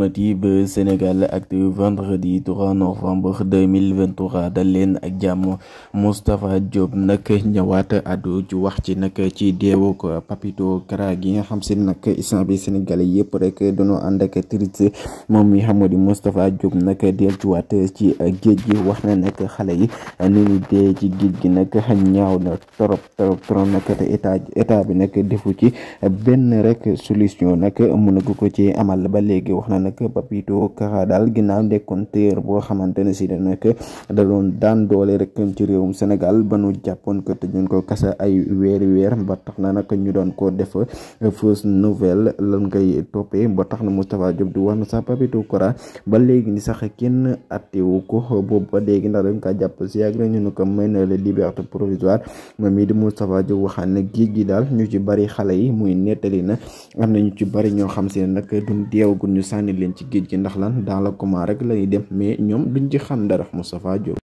internet yi ba Sénégal Actu vendredi 3 novembre 2023 dal leen ak jàmm. Moustapha Diop nag ñëwaat addu ci wax ci nag ci deewu ko Papito Kara gi nga xam si nag instant bi Sénégalais yëpp rek dañoo ànd ak triste moom mi xam di Moustapha Diop nag delluwaat ci géej gi wax na nag xale yi ni ñu dee ci géej gi nag ñaaw na trop nag te état bi nag defu ci benn rek solution nag mënagu ko ci amal ba léegi. wax na nag Papito Kara daal ginnaaw nekkoon téer boo xamante ne si da nag da doon daan doole rek ci réewum Sénégal ba nu jàppoon ko tëjoon ko kasa ay weer ba tax na nag ñu doon ko def fausse nouvelle lan koy toppee ba tax na Moustapha Diop di wax na sax Papito Kara ba léegi ni sax kenn attewu ko boobu ba léegi ndax dañ kaa jàpp si yàgg ñu ne ko may na la liberté provisoire moom mii di Moustapha Diop waxaan na géej gi daal ñu ci bari xale yi muy nettali na am na ñu ci bari ñoo xam si ne nag duñ deewagul ñu sànni leen ci géej gi ndax lan dans le coma rek lañuy dem mais ñoom duñ ci xam dara. Moustapha Diop